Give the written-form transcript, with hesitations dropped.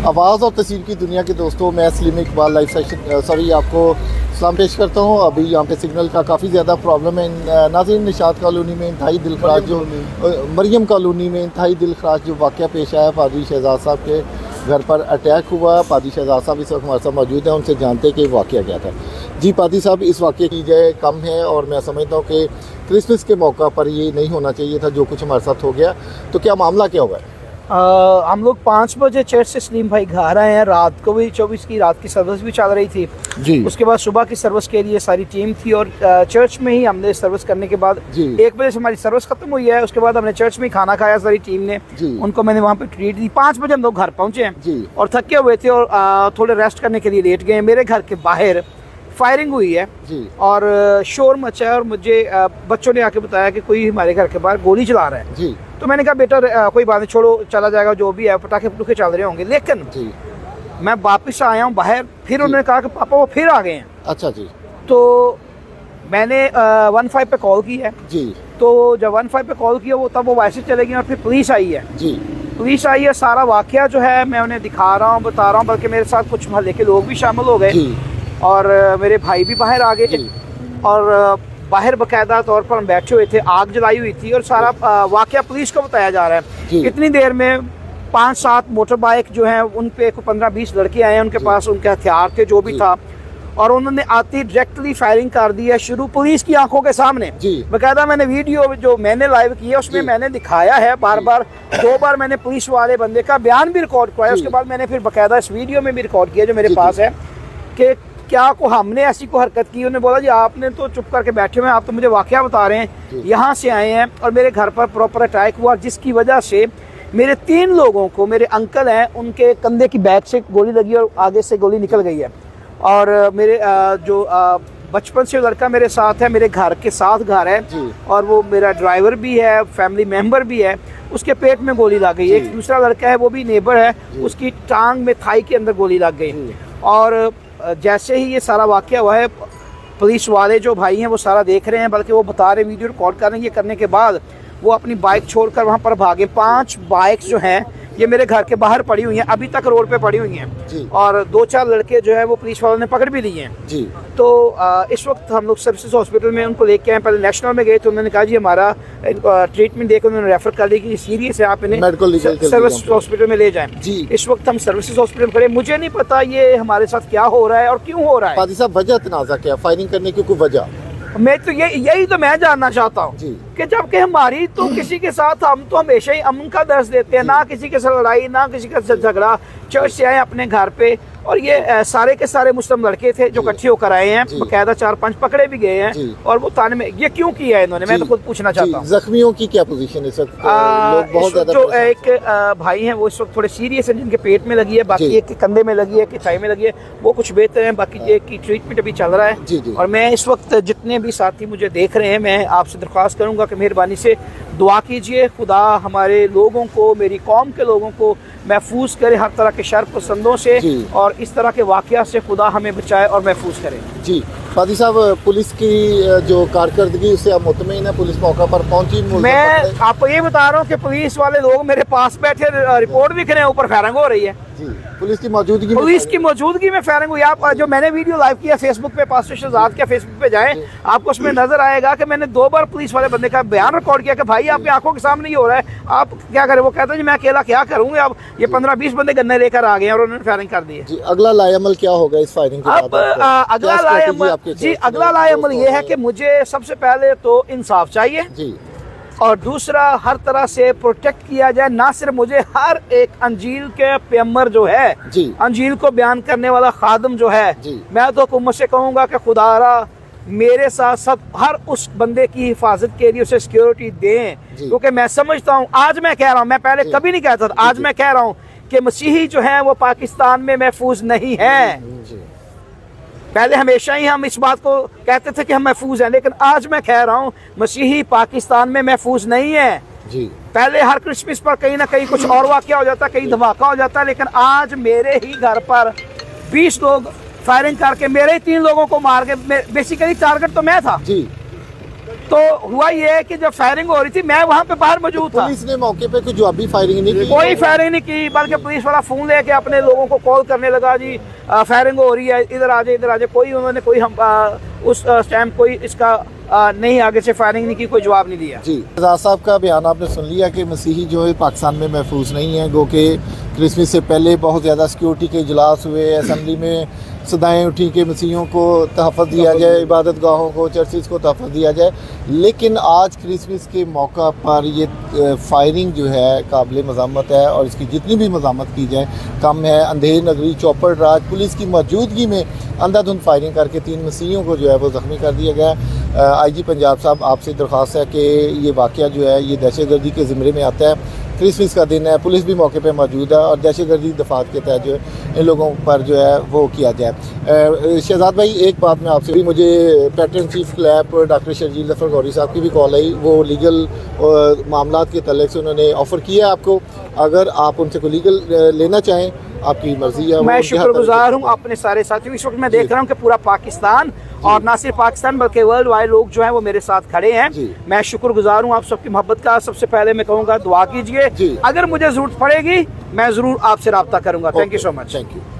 आवाज़ और तस्वीर की दुनिया के दोस्तों, मैं सलीम इकबाल लाइव सेशन आपको सलाम पेश करता हूँ। अभी यहाँ पे सिग्नल का काफ़ी ज़्यादा प्रॉब्लम है नाज़रीन। निशात कॉलोनी में इंतहाई दिलखराज जो मरियम कॉलोनी में इंतहाई दिलखराज जो वाक़या पेश आया, पादरी शहजाद साहब के घर पर अटैक हुआ। पादरी शहजाद साहब इस वक्त हमारे साथ मौजूद हैं, उनसे जानते हैं कि वाक़या क्या था। जी पादरी साहब, इस वाक़े की जय कम है और मैं समझता हूँ कि क्रिसमस के मौका पर ये नहीं होना चाहिए था जो कुछ हमारे साथ हो गया। तो क्या मामला क्या हुआ है? हम लोग 5 बजे चर्च से सलीम भाई घर आए हैं। रात को भी 24 की रात की सर्विस भी चल रही थी जी। उसके बाद सुबह की सर्विस के लिए सारी टीम थी और चर्च में ही हमने सर्विस करने के बाद 1 बजे से हमारी सर्विस खत्म हुई है। उसके बाद हमने चर्च में ही खाना खाया सारी टीम ने, उनको मैंने वहाँ पे ट्रीट दी। 5 बजे हम लोग घर पहुँचे हैं और थके हुए थे और थोड़े रेस्ट करने के लिए लेट गए। मेरे घर के बाहर फायरिंग हुई है और शोर मचा है और मुझे बच्चों ने आके बताया कि कोई हमारे घर के बाहर गोली चला रहा है जी। तो मैंने कहा बेटा कोई बात नहीं, छोड़ो, चला जाएगा, जो भी है, पटाखे पटूखे चल रहे होंगे। लेकिन मैं वापस आया हूँ बाहर, फिर उन्होंने कहा कि पापा वो फिर आ गए हैं। अच्छा जी। तो मैंने 15 पे कॉल की है जी। तो जब 15 पे कॉल किया वो तब वो वैसे चले गए और फिर पुलिस आई है जी। पुलिस आई है, सारा वाकया जो है मैं उन्हें दिखा रहा हूँ, बता रहा हूँ, बल्कि मेरे साथ कुछ मोहल्ले के लोग भी शामिल हो गए और मेरे भाई भी बाहर आ गए और बाहर बाकायदा तौर पर हम बैठे हुए थे, आग जलाई हुई थी और सारा वाकया पुलिस को बताया जा रहा है। कितनी देर में 5-7 मोटर बाइक जो हैं उन पे 15-20 लड़के आए हैं, उनके पास उनके हथियार थे जो भी था और उन्होंने आती डायरेक्टली फायरिंग कर दी है शुरू पुलिस की आंखों के सामने। बाकायदा मैंने वीडियो जो मैंने लाइव की है उसमें मैंने दिखाया है, बार बार 2 बार मैंने पुलिस वाले बंदे का बयान भी रिकॉर्ड करवाया। उसके बाद मैंने फिर बाकायदा इस वीडियो में भी रिकॉर्ड किया जो मेरे पास है कि क्या को हमने ऐसी को हरकत की। उन्होंने बोला जी आपने तो चुप करके बैठे हुए हैं, आप तो मुझे वाकया बता रहे हैं, यहाँ से आए हैं और मेरे घर पर प्रॉपर अटैक हुआ जिसकी वजह से मेरे 3 लोगों को, मेरे अंकल हैं, उनके कंधे की बैक से गोली लगी और आगे से गोली निकल गई है। और मेरे जो बचपन से लड़का मेरे साथ है, मेरे घर के साथ घर है और वो मेरा ड्राइवर भी है, फैमिली मेम्बर भी है, उसके पेट में गोली लग गई। एक दूसरा लड़का है वो भी नेबर है, उसकी टांग में, थाई के अंदर गोली लग गई। और जैसे ही ये सारा वाकया हुआ है पुलिस वाले जो भाई हैं वो सारा देख रहे हैं, बल्कि वो बता रहे, वीडियो रिकॉर्ड कर रहे हैं। ये करने के बाद वो अपनी बाइक छोड़कर वहाँ पर भागे। 5 बाइक्स जो हैं ये मेरे घर के बाहर पड़ी हुई हैं, अभी तक रोड पे पड़ी हुई हैं और 2-4 लड़के जो है वो पुलिस वालों ने पकड़ भी लिए हैं जी। तो इस वक्त हम लोग सर्विसेज हॉस्पिटल में उनको लेके आए। पहले नेशनल में गए तो उन्होंने कहा जी हमारा ट्रीटमेंट देकर उन्होंने रेफर कर दिया कि सीरियस है, आप इन्हें सर्विस हॉस्पिटल में ले जाएं जी। इस वक्त हम सर्विसेज हॉस्पिटल खड़े। मुझे नहीं पता ये हमारे साथ क्या हो रहा है और क्यों हो रहा है। पादी साहब, वजह तनाज़ा क्या, फायरिंग करने की कोई वजह? मैं तो यही तो मैं जानना चाहता हूँ कि जबकि हमारी तो किसी के साथ, हम तो हमेशा ही अमन का दर्ज देते हैं, ना किसी के साथ लड़ाई, ना किसी के साथ झगड़ा। चर्च से आए अपने घर पे और ये सारे के सारे मुस्लिम लड़के थे जो इकट्ठे होकर आए हैं, बकायदा 4-5 पकड़े भी गए हैं और वो ताने में ये क्यों किया है इन्होंने, मैं तो खुद पूछना चाहता हूँ। जख्मियों की क्या पोजीशन है? जो एक भाई हैं वो इस वक्त थोड़े सीरियस हैं, जिनके पेट में लगी है, बाकी एक के कंधे में लगी है, कि थाई में लगी है, वो कुछ बेहतर है, बाकी एक की ट्रीटमेंट अभी चल रहा है। और मैं इस वक्त जितने भी साथी मुझे देख रहे हैं, मैं आपसे दरख्वास्त करूंगा कि मेहरबानी से दुआ कीजिए, खुदा हमारे लोगों को, मेरी कौम के लोगों को महफूज करे हर तरह के शर पसंदों से और इस तरह के वाक़या से खुदा हमें बचाए और महफूज करे जी। पादी साहब, पुलिस की जो कारकर्दगी उससे आप मुतमईन है? पुलिस मौका पर पहुंची? मैं आपको ये बता रहा हूँ कि पुलिस वाले लोग मेरे पास बैठे, रिपोर्ट भी करे, ऊपर फायरिंग हो रही है जी। पुलिस की मौजूदगी में फायरिंग हुई। आप जो मैंने वीडियो लाइव किया फेसबुक पे, पास्टर शहजाद के फेसबुक पे जाएं, आपको उसमें नजर आएगा कि मैंने 2 बार पुलिस वाले बंदे का बयान रिकॉर्ड किया कि भाई आपकी आंखों के सामने ही हो रहा है, आप क्या करें। वो कहता है जी मैं अकेला क्या करूंगा, अब ये 15-20 बंदे गन्ने लेकर आ गए और उन्होंने फायरिंग कर दी है। अगला लाएअमल क्या होगा इस फायरिंग के बाद? अगला लाएअमल ये है कि मुझे सबसे पहले तो इंसाफ चाहिए जी और दूसरा हर तरह से प्रोटेक्ट किया जाए। ना सिर्फ मुझे, हर एक अंजील के पैगंबर जो है जी, अंजील को बयान करने वाला खादम जो है जी, मैं तो हुकूमत से कहूँगा कि खुदारा मेरे साथ साथ हर उस बंदे की हिफाजत के लिए उसे सिक्योरिटी दें, क्योंकि मैं समझता हूँ, आज मैं कह रहा हूँ, मैं पहले कभी नहीं कहता था, आज मैं कह रहा हूँ कि मसीही जो है वो पाकिस्तान में महफूज नहीं है। पहले हमेशा ही हम इस बात को कहते थे कि हम महफूज हैं, लेकिन आज मैं कह रहा हूँ मसीही पाकिस्तान में महफूज नहीं है जी। पहले हर क्रिसमस पर कहीं ना कहीं कुछ और वाकया हो जाता, कहीं धमाका हो जाता, लेकिन आज मेरे ही घर पर 20 लोग फायरिंग करके मेरे ही 3 लोगों को मार के, बेसिकली टारगेट तो मैं था जी। तो हुआ ये है कि जब फायरिंग हो रही थी मैं वहाँ पे बाहर मौजूद था। पुलिस ने मौके पे कोई जवाबी फायरिंग नहीं की? कोई फायरिंग नहीं की, बल्कि पुलिस वाला फोन लेके अपने लोगों को कॉल करने लगा, जी फायरिंग हो रही है, इधर आ जाए इधर आ जाए। कोई उन्होंने कोई हम उस टाइम कोई इसका नहीं आगे से फायरिंग नहीं की, कोई जवाब नहीं दिया। जी शहजाद साहब का बयान आपने सुन लिया कि मसीही जो है पाकिस्तान में महफूज नहीं है, गो कि क्रिसमस से पहले बहुत ज़्यादा सिक्योरिटी के इजलास हुए, असम्बली में सदाएँ उठी कि मसीहियों को तहफ़्फ़ुज़ दिया जाए, इबादत गाहों को, चर्चिज़ को तहफ़्फ़ुज़ दिया जाए। लेकिन आज क्रिसमस के मौका पर ये फायरिंग जो है काबिल मज़म्मत है, और इसकी जितनी भी मज़म्मत की जाए कम है। अंधेर नगरी चौपड़ राज पुलिस की मौजूदगी में अंधाधुंध फायरिंग करके 3 मसीहियों को जो है वो ज़ख्मी कर दिया गया। IG पंजाब साहब आपसे दरख्वास्त है कि ये वाक़या जो है ये दहशतगर्दी के ज़िम्मे में आता है। क्रिसमस का दिन है, पुलिस भी मौके पे मौजूद है, और दहशतगर्दी दफात के तहत जो है इन लोगों पर जो है वो किया जाए। शहजाद भाई एक बात मैं आपसे भी, मुझे pattern chief clap doctor Sharjeel Zafar Gauri साहब की भी कॉल आई, वो लीगल मामला के तल्लुक़ से उन्होंने ऑफ़र किया है आपको, अगर आप उनसे कोई लीगल लेना चाहें आपकी मर्जी है। मैं शुक्रगुजार हूँ अपने सारे साथियों। इस वक्त मैं देख रहा हूँ कि पूरा पाकिस्तान और ना सिर्फ पाकिस्तान बल्कि वर्ल्ड वाइड लोग जो हैं वो मेरे साथ खड़े हैं। मैं शुक्रगुजार हूँ आप सबकी मोहब्बत का। सबसे पहले मैं कहूँगा दुआ कीजिए, अगर मुझे जरूरत पड़ेगी मैं जरूर आपसे रब्ता करूँगा। Thank you so much. Thank you.